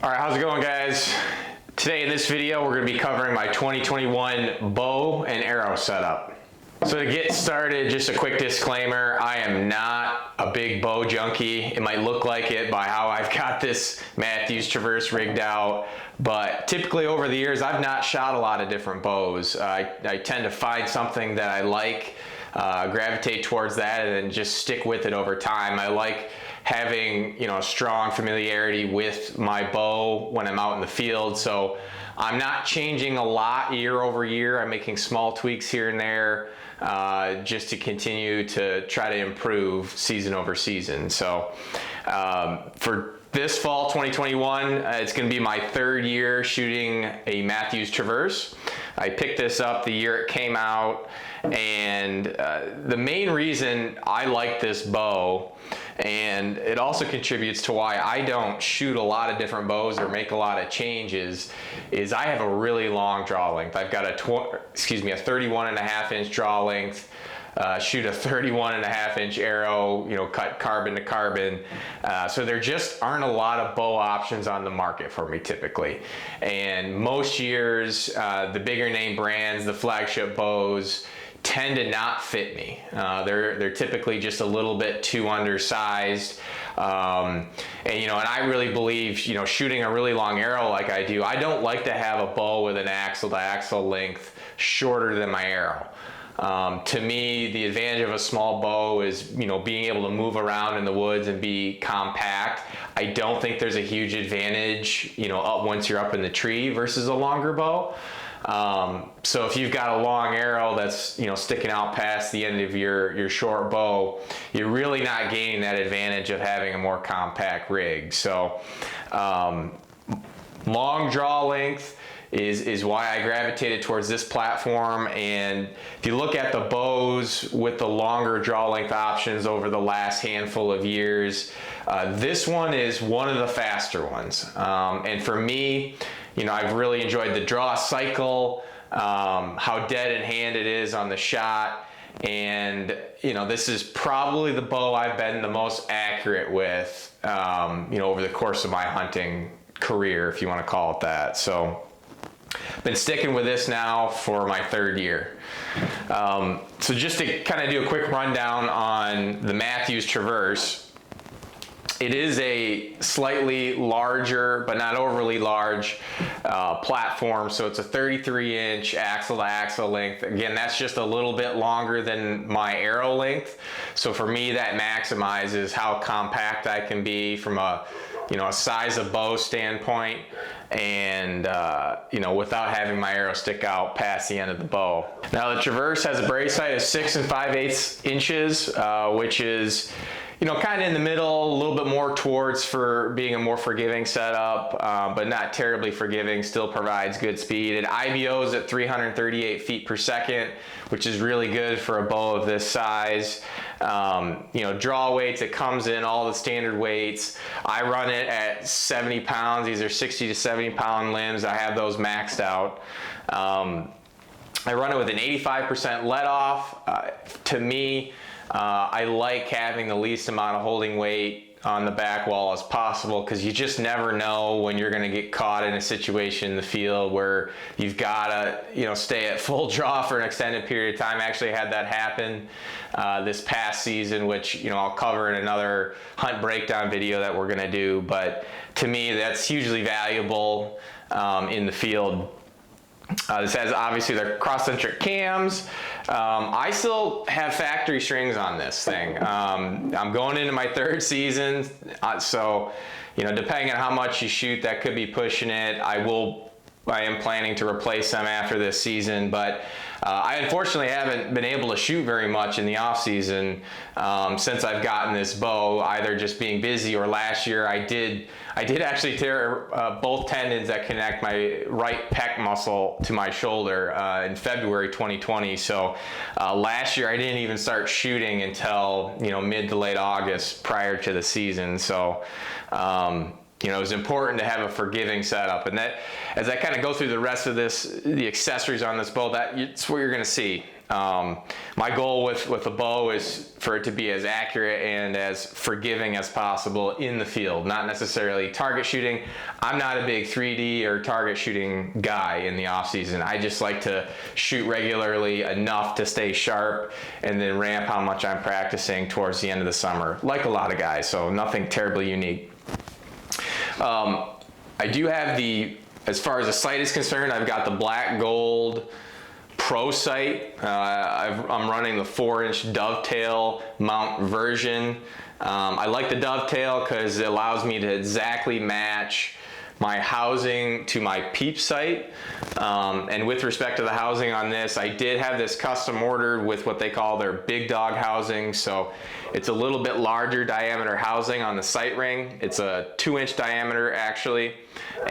All right, how's it going, guys? Today in this video, we're gonna be covering my 2021 bow and arrow setup. So to get started, just a quick disclaimer, I am not a big bow junkie. It might look like it by how I've got this Matthews Traverse rigged out, but typically over the years, I've not shot a lot of different bows. I tend to find something that I like, gravitate towards that, and then just stick with it over time. I like having, a strong familiarity with my bow when I'm out in the field. So I'm not changing a lot year over year. I'm making small tweaks here and there just to continue to try to improve season over season. So for this fall 2021, it's going to be my third year shooting a Matthews Traverse. I picked this up the year it came out, and the main reason I like this bow, and it also contributes to why I don't shoot a lot of different bows or make a lot of changes, is I have a really long draw length. I've got a 31.5 inch draw length. Shoot a 31.5 inch arrow, cut carbon to carbon. So there just aren't a lot of bow options on the market for me typically. And most years, the bigger name brands, the flagship bows, tend to not fit me. They're typically just a little bit too undersized. And I really believe, shooting a really long arrow like I do, I don't like to have a bow with an axle to axle length shorter than my arrow. To me, the advantage of a small bow is, being able to move around in the woods and be compact. I don't think there's a huge advantage, once you're up in the tree versus a longer bow. So if you've got a long arrow that's, sticking out past the end of your short bow, you're really not gaining that advantage of having a more compact rig. So, long draw length is why I gravitated towards this platform. And if you look at the bows with the longer draw length options over the last handful of years, this one is one of the faster ones. And for me, I've really enjoyed the draw cycle, how dead in hand it is on the shot. And, this is probably the bow I've been the most accurate with, over the course of my hunting career, if you want to call it that. So been sticking with this now for my third year. So just to kind of do a quick rundown on the Matthews Traverse, it is a slightly larger, but not overly large platform. So it's a 33-inch axle to axle length. Again, that's just a little bit longer than my arrow length. So for me, that maximizes how compact I can be from a size of bow standpoint, and without having my arrow stick out past the end of the bow. Now the Traverse has a brace height of 6 5/8 inches, which is kind of in the middle, a little bit more towards for being a more forgiving setup, but not terribly forgiving, still provides good speed. It IBOs at 338 feet per second, which is really good for a bow of this size. Draw weights, it comes in all the standard weights. I run it at 70 pounds. These are 60 to 70 pound limbs. I have those maxed out. I run it with an 85% let off. To me, I like having the least amount of holding weight on the back wall as possible, because you just never know when you're going to get caught in a situation in the field where you've got to stay at full draw for an extended period of time. I actually had that happen this past season, which I'll cover in another hunt breakdown video that we're going to do. But to me, that's hugely valuable in the field. This has obviously the cross-centric cams. I still have factory strings on this thing. I'm going into my third season, so depending on how much you shoot, that could be pushing it. I am planning to replace them after this season, but I unfortunately haven't been able to shoot very much in the off season since I've gotten this bow, either just being busy, or last year I did actually tear both tendons that connect my right pec muscle to my shoulder in February 2020. So last year I didn't even start shooting until mid to late August prior to the season. So it was important to have a forgiving setup, and that, as I kind of go through the rest of the accessories on this bow, that's what you're going to see. My goal with a bow is for it to be as accurate and as forgiving as possible in the field, not necessarily target shooting. I'm not a big 3D or target shooting guy in the off season. I just like to shoot regularly enough to stay sharp and then ramp how much I'm practicing towards the end of the summer, like a lot of guys, so nothing terribly unique. I do have as far as the sight is concerned, I've got the black gold Pro sight. I'm running the 4-inch dovetail mount version. I like the dovetail because it allows me to exactly match my housing to my peep sight. And with respect to the housing on this, I did have this custom ordered with what they call their big dog housing. So it's a little bit larger diameter housing on the sight ring. It's a 2-inch diameter actually.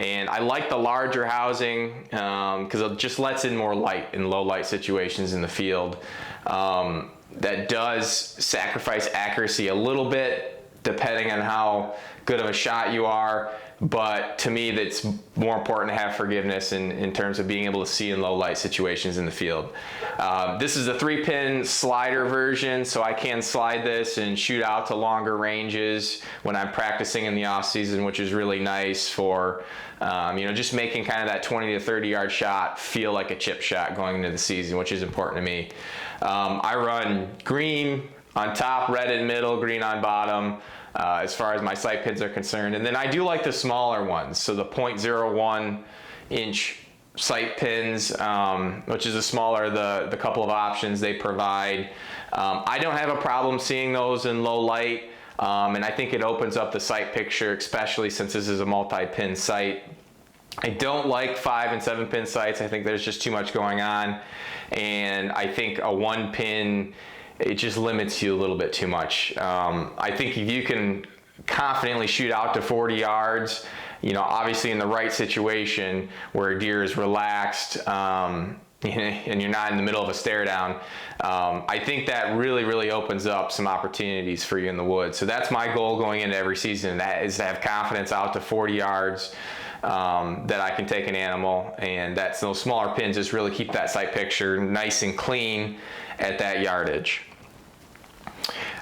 And I like the larger housing because it just lets in more light in low light situations in the field. That does sacrifice accuracy a little bit depending on how good of a shot you are. But to me, that's more important to have forgiveness in terms of being able to see in low light situations in the field. This is a 3-pin slider version, so I can slide this and shoot out to longer ranges when I'm practicing in the off season, which is really nice for just making kind of that 20 to 30 yard shot feel like a chip shot going into the season, which is important to me. I run green on top, red in middle, green on bottom. As far as my sight pins are concerned. And then I do like the smaller ones, so the 0.01 inch sight pins, which is the smaller, the couple of options they provide. I don't have a problem seeing those in low light, and I think it opens up the sight picture, especially since this is a multi-pin sight. I don't like 5 and 7 pin sights. I think there's just too much going on, and I think a 1-pin, it just limits you a little bit too much. I think if you can confidently shoot out to 40 yards, obviously in the right situation where a deer is relaxed and you're not in the middle of a stare down, I think that really opens up some opportunities for you in the woods. So that's my goal going into every season, that is to have confidence out to 40 yards that I can take an animal, and that's those smaller pins just really keep that sight picture nice and clean at that yardage.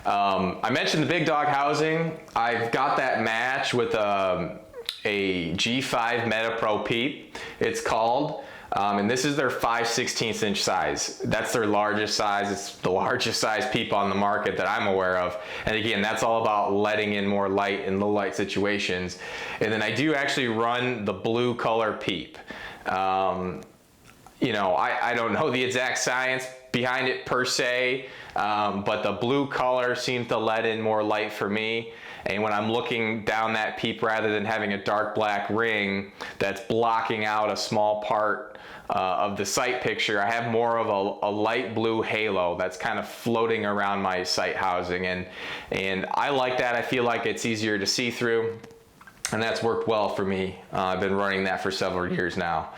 I mentioned the big dog housing. I've got that match with a G5 Meta Pro Peep, it's called. And this is their 5/16 inch size. That's their largest size. It's the largest size peep on the market that I'm aware of. And again, that's all about letting in more light in low light situations. And then I do actually run the blue color peep. I don't know the exact science behind it per se, but the blue color seems to let in more light for me. And when I'm looking down that peep, rather than having a dark black ring that's blocking out a small part of the sight picture, I have more of a light blue halo that's kind of floating around my sight housing. And I like that. I feel like it's easier to see through, and that's worked well for me. I've been running that for several years now.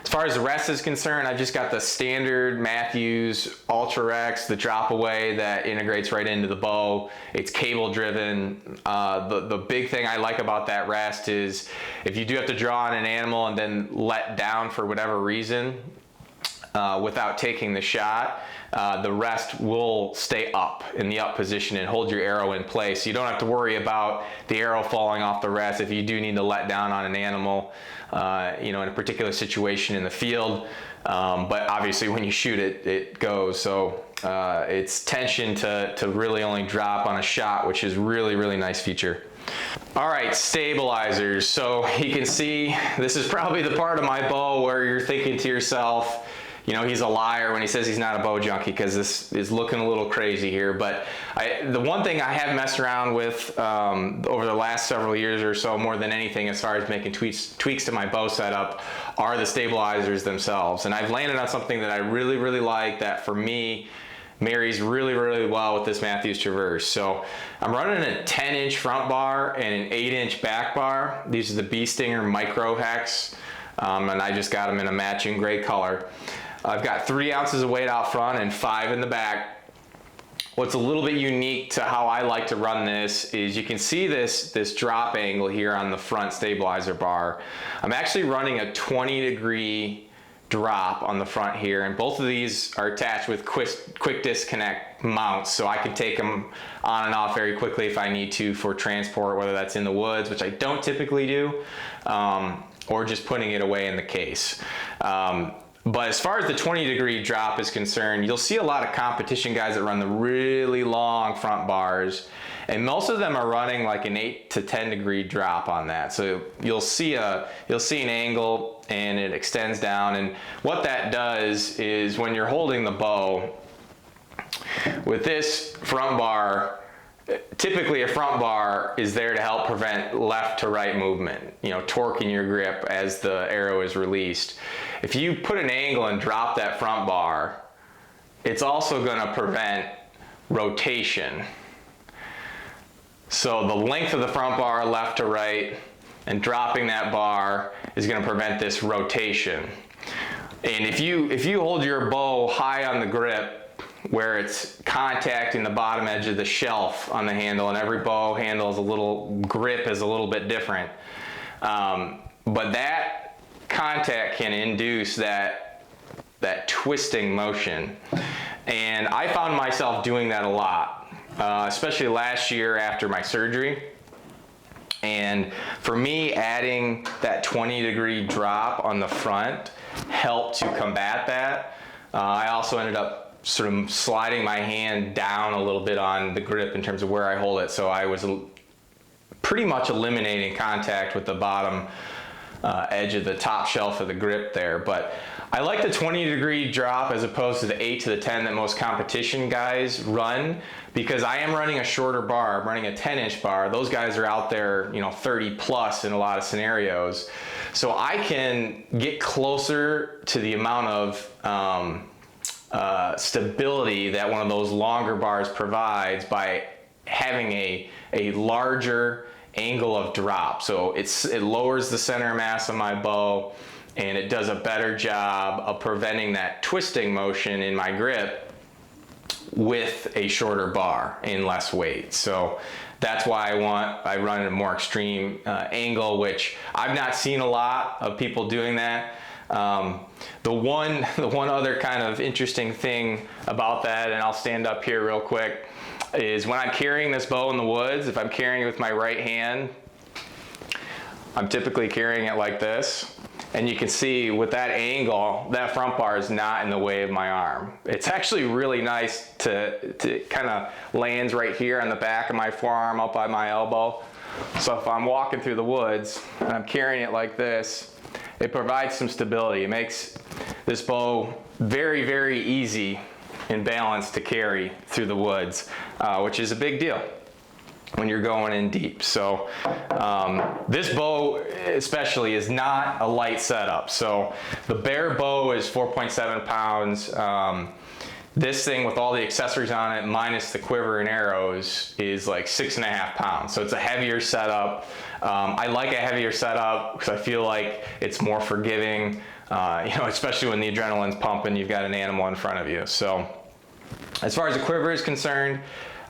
As far as the rest is concerned, I've just got the standard Matthews Ultra X, the drop away that integrates right into the bow. It's cable driven. The big thing I like about that rest is if you do have to draw on an animal and then let down for whatever reason without taking the shot, the rest will stay up in the up position and hold your arrow in place. You don't have to worry about the arrow falling off the rest if you do need to let down on an animal, in a particular situation in the field. But obviously when you shoot it, it goes. So it's tension to really only drop on a shot, which is really nice feature. All right, stabilizers. So you can see this is probably the part of my bow where you're thinking to yourself, he's a liar when he says he's not a bow junkie, because this is looking a little crazy here. But the one thing I have messed around with over the last several years or so, more than anything, as far as making tweaks to my bow setup, are the stabilizers themselves. And I've landed on something that I really like, that for me marries really well with this Matthews Traverse. So I'm running a 10-inch front bar and an 8-inch back bar. These are the Bee Stinger Micro Hex, and I just got them in a matching gray color. I've got 3 ounces of weight out front and 5 in the back. What's a little bit unique to how I like to run this is you can see this drop angle here on the front stabilizer bar. I'm actually running a 20-degree drop on the front here, and both of these are attached with quick disconnect mounts, so I can take them on and off very quickly if I need to for transport, whether that's in the woods, which I don't typically do, or just putting it away in the case. But as far as the 20-degree drop is concerned, you'll see a lot of competition guys that run the really long front bars, and most of them are running like an 8 to 10-degree drop on that. So you'll see an angle and it extends down, and what that does is when you're holding the bow with this front bar, typically a front bar is there to help prevent left to right movement, torquing your grip as the arrow is released. If you put an angle and drop that front bar, it's also going to prevent rotation. So the length of the front bar left to right and dropping that bar is going to prevent this rotation. And if you hold your bow high on the grip where it's contacting the bottom edge of the shelf on the handle, and every bow handle is grip is a little bit different, but that contact can induce that twisting motion. And I found myself doing that a lot, especially last year after my surgery. And for me, adding that 20-degree drop on the front helped to combat that. I also ended up sort of sliding my hand down a little bit on the grip in terms of where I hold it, so I was pretty much eliminating contact with the bottom edge of the top shelf of the grip there. But I like the 20-degree drop as opposed to the 8 to the 10 that most competition guys run, because I am running a shorter bar. I'm running a 10-inch bar. Those guys are out there 30 plus in a lot of scenarios, so I can get closer to the amount of stability that one of those longer bars provides by having a larger angle of drop. So it lowers the center of mass of my bow, and it does a better job of preventing that twisting motion in my grip with a shorter bar and less weight. So that's why I run a more extreme angle, which I've not seen a lot of people doing that. The one other kind of interesting thing about that, and I'll stand up here real quick, is when I'm carrying this bow in the woods, if I'm carrying it with my right hand, I'm typically carrying it like this. And you can see with that angle, that front bar is not in the way of my arm. It's actually really nice to kind of lands right here on the back of my forearm up by my elbow. So if I'm walking through the woods and I'm carrying it like this, it provides some stability. It makes this bow very, very easy and balanced to carry through the woods, which is a big deal when you're going in deep. So this bow especially is not a light setup. So the bare bow is 4.7 pounds. This thing with all the accessories on it minus the quiver and arrows is like 6.5 pounds. So it's a heavier setup. I like a heavier setup because I feel like it's more forgiving, especially when the adrenaline's pumping, you've got an animal in front of you. So as far as the quiver is concerned,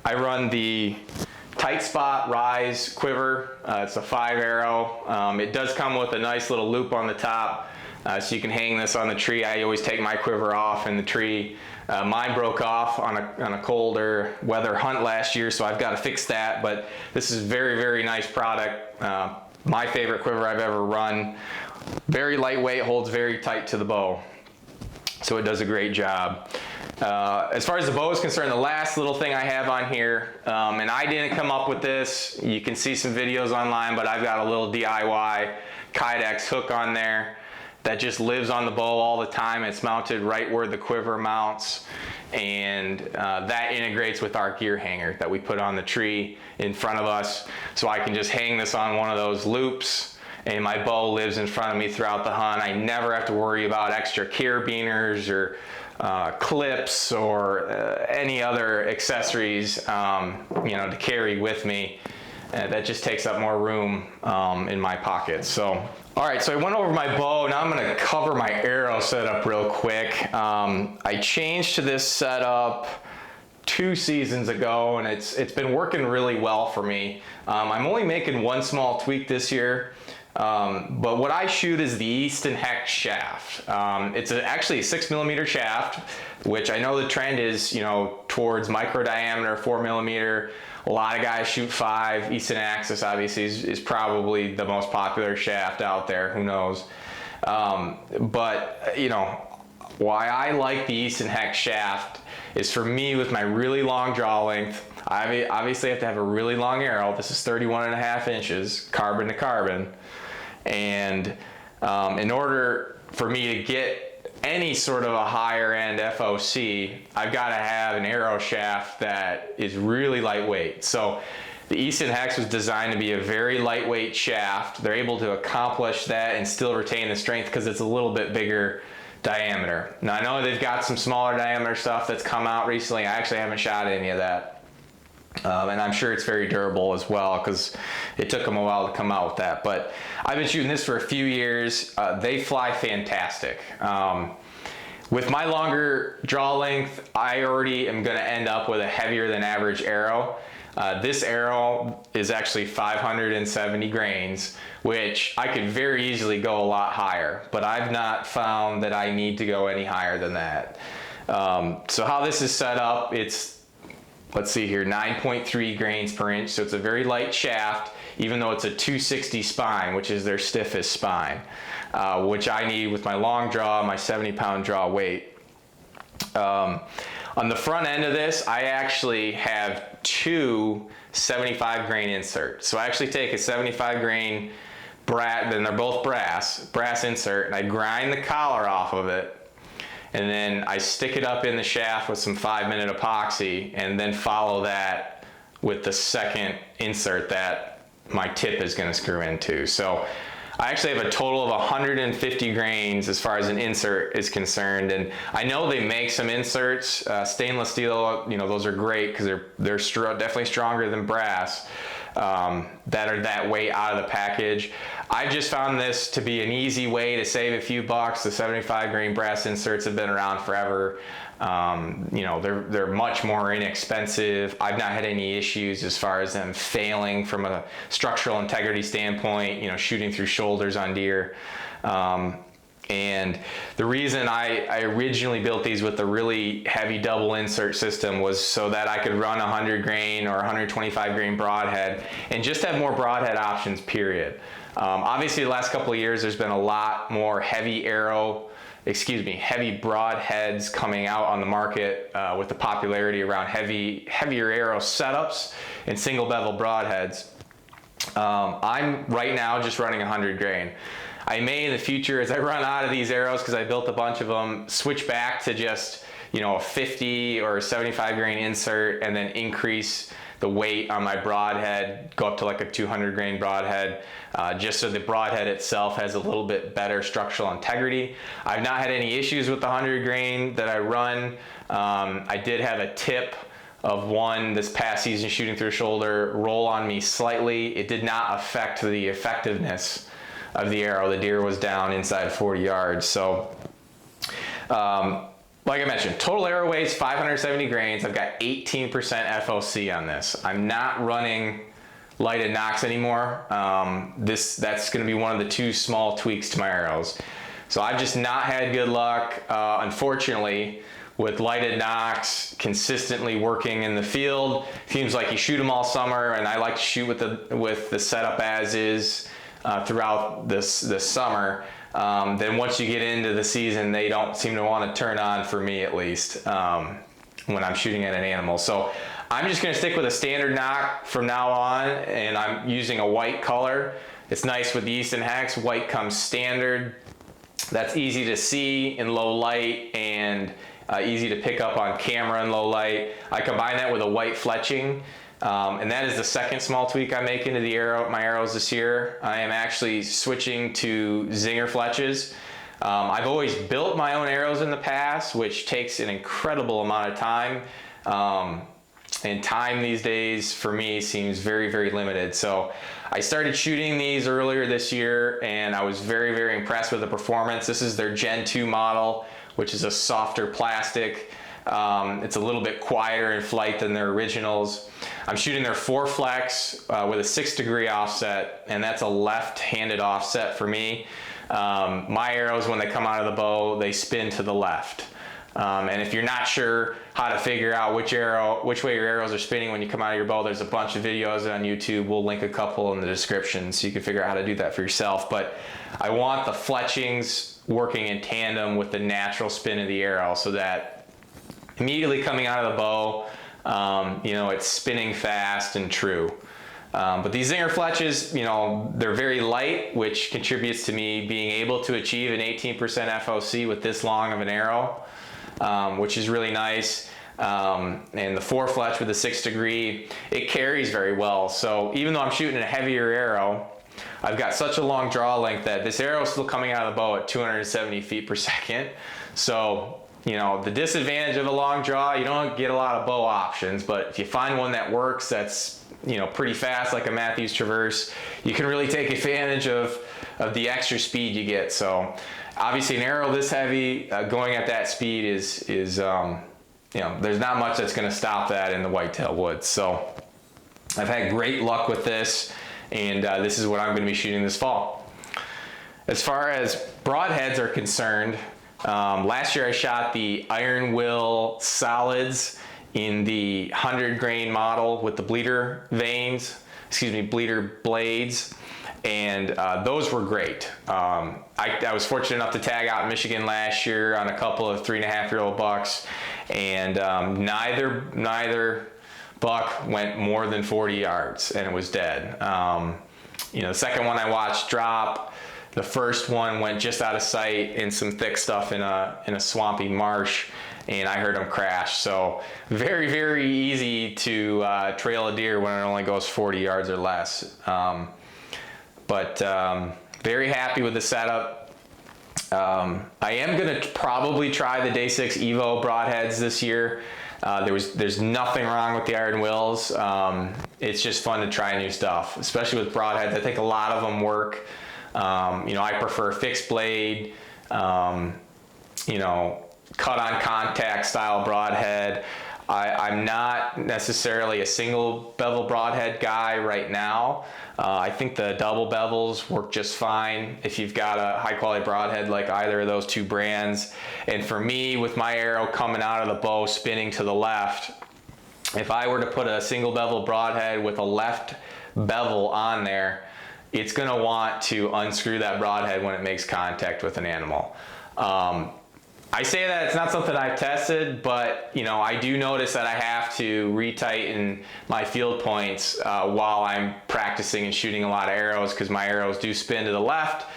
I run the Tight Spot Rise quiver. It's a 5 arrow. It does come with a nice little loop on the top, so you can hang this on the tree. I always take my quiver off in the tree. Mine broke off on a colder weather hunt last year, so I've got to fix that, but this is very, very nice product. My favorite quiver I've ever run. Very lightweight, holds very tight to the bow, so it does a great job. As far as the bow is concerned, the last little thing I have on here, and I didn't come up with this, you can see some videos online, but I've got a little DIY Kydex hook on there that just lives on the bow all the time. It's mounted right where the quiver mounts, and that integrates with our gear hanger that we put on the tree in front of us. So I can just hang this on one of those loops, and my bow lives in front of me throughout the hunt. I never have to worry about extra carabiners or clips or any other accessories to carry with me. That just takes up more room in my pockets. So alright, so I went over my bow. Now I'm going to cover my arrow setup real quick. I changed to this setup 2 seasons ago, and it's been working really well for me. I'm only making one small tweak this year. But what I shoot is the Easton Hex shaft. It's actually a 6mm shaft, which I know the trend is, towards micro diameter, 4mm. A lot of guys shoot 5. Easton Axis obviously is probably the most popular shaft out there. Who knows? But why I like the Easton Hex shaft is, for me, with my really long draw length, I obviously have to have a really long arrow. This is 31.5 inches, carbon to carbon. And in order for me to get any sort of a higher end FOC, I've got to have an arrow shaft that is really lightweight. So the Easton Hex was designed to be a very lightweight shaft. They're able to accomplish that and still retain the strength because it's a little bit bigger diameter. Now, I know they've got some smaller diameter stuff that's come out recently. I actually haven't shot any of that. And I'm sure it's very durable as well, because it took them a while to come out with that. But I've been shooting this for a few years. They fly fantastic. With my longer draw length, I already am going to end up with a heavier than average arrow. This arrow is actually 570 grains, which I could very easily go a lot higher, but I've not found that I need to go any higher than that. So how this is set up, it's, let's see here, 9.3 grains per inch. So it's a very light shaft, even though it's a 260 spine, which is their stiffest spine, which I need with my long draw, my 70-pound draw weight. On the front end of this, I actually have 2 75 grain inserts. So I actually take a 75 grain brass, then they're both brass insert, and I grind the collar off of it. And then I stick it up in the shaft with some 5-minute epoxy, and then follow that with the second insert that my tip is going to screw into. So I actually have a total of 150 grains as far as an insert is concerned. And I know they make some inserts, stainless steel, those are great because they're definitely stronger than brass, that are that way out of the package. I just found this to be an easy way to save a few bucks. The 75 grain brass inserts have been around forever. They're much more inexpensive. I've not had any issues as far as them failing from a structural integrity standpoint, shooting through shoulders on deer. And the reason I originally built these with the really heavy double insert system was so that I could run 100 grain or 125 grain broadhead and just have more broadhead options, period. Obviously, the last couple of years, there's been a lot more heavy broadheads coming out on the market with the popularity around heavier arrow setups and single bevel broadheads. I'm right now just running 100 grain. I may in the future, as I run out of these arrows, because I built a bunch of them, switch back to just a 50 or 75 grain insert, and then increase the weight on my broadhead, go up to like a 200 grain broadhead, just so the broadhead itself has a little bit better structural integrity. I've not had any issues with the 100 grain that I run. I did have a tip of one this past season shooting through shoulder roll on me slightly. It did not affect the effectiveness of the arrow. The deer was down inside 40 yards. So like I mentioned, total arrow weight's 570 grains. I've got 18% FOC on this. I'm not running lighted nocks anymore. That's going to be one of the 2 small tweaks to my arrows. So I've just not had good luck, unfortunately, with lighted nocks consistently working in the field. Seems like you shoot them all summer, and I like to shoot with the setup as is throughout this summer. Then once you get into the season, they don't seem to want to turn on, for me at least, when I'm shooting at an animal. So I'm just going to stick with a standard nock from now on, and I'm using a white color. It's nice with the Easton Hex. White comes standard. That's easy to see in low light and easy to pick up on camera in low light. I combine that with a white fletching. And that is the second small tweak I'm making to my arrows this year. I am actually switching to zinger fletches. I've always built my own arrows in the past, which takes an incredible amount of time. And time these days for me seems very, very limited. So I started shooting these earlier this year, and I was very, very impressed with the performance. This is their Gen 2 model, which is a softer plastic. It's a little bit quieter in flight than their originals. I'm shooting their 4-flex with a 6-degree offset, and that's a left-handed offset for me. My arrows, when they come out of the bow, they spin to the left. And if you're not sure how to figure out which way your arrows are spinning when you come out of your bow, there's a bunch of videos on YouTube. We'll link a couple in the description so you can figure out how to do that for yourself. But I want the fletchings working in tandem with the natural spin of the arrow, so that immediately coming out of the bow, you know, it's spinning fast and true. But these Zinger fletches, you know, they're very light, which contributes to me being able to achieve an 18% FOC with this long of an arrow, which is really nice. And the 4-fletch with the 6-degree, it carries very well. So even though I'm shooting a heavier arrow, I've got such a long draw length that this arrow is still coming out of the bow at 270 feet per second. So, you know, the disadvantage of a long draw, you don't get a lot of bow options, but if you find one that works, that's, you know, pretty fast, like a Matthews Traverse, you can really take advantage of the extra speed you get. So obviously an arrow this heavy, going at that speed is you know, there's not much that's going to stop that in the whitetail woods. So I've had great luck with this, and this is what I'm going to be shooting this fall. As far as broadheads are concerned, last year I shot the Iron Will solids in the 100 grain model with the bleeder vanes, bleeder blades, and those were great. I was fortunate enough to tag out in Michigan last year on a couple of 3.5-year-old bucks, and neither buck went more than 40 yards and it was dead. You know, the second one I watched drop, the first one went just out of sight in some thick stuff in a swampy marsh, and I heard them crash. So very, very easy to trail a deer when it only goes 40 yards or less. But very happy with the setup. I am gonna probably try the Day 6 Evo broadheads this year. There's nothing wrong with the Iron Wills. It's just fun to try new stuff, especially with broadheads. I think a lot of them work. You know, I prefer fixed blade, you know, cut on contact style broadhead. I'm not necessarily a single bevel broadhead guy right now. I think the double bevels work just fine if you've got a high quality broadhead like either of those two brands. And for me, with my arrow coming out of the bow spinning to the left, if I were to put a single bevel broadhead with a left bevel on there, it's going to want to unscrew that broadhead when it makes contact with an animal. I say that it's not something I've tested, but you know, I do notice that I have to retighten my field points while I'm practicing and shooting a lot of arrows, because my arrows do spin to the left,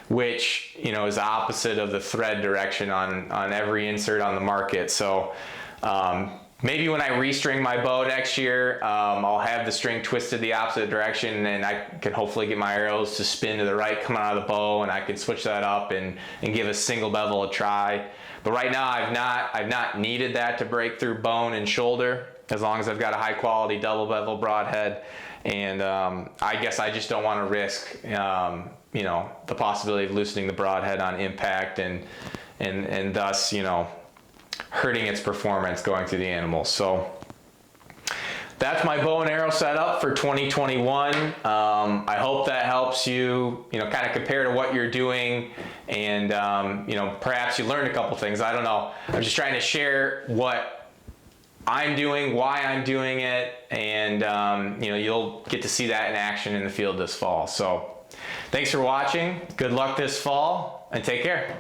which, you know, is opposite of the thread direction on every insert on the market. So maybe when I restring my bow next year, I'll have the string twisted the opposite direction, and I can hopefully get my arrows to spin to the right coming out of the bow, and I can switch that up and give a single bevel a try. But right now I've not needed that to break through bone and shoulder, as long as I've got a high quality double bevel broadhead. And I guess I just don't want to risk you know, the possibility of loosening the broadhead on impact and thus, you know, hurting its performance going through the animal. So that's my bow and arrow setup for 2021. I hope that helps you, you know, kind of compare to what you're doing, and you know, perhaps you learned a couple things. I don't know. I'm just trying to share what I'm doing, why I'm doing it, and you know, you'll get to see that in action in the field this fall. So thanks for watching. Good luck this fall, and take care.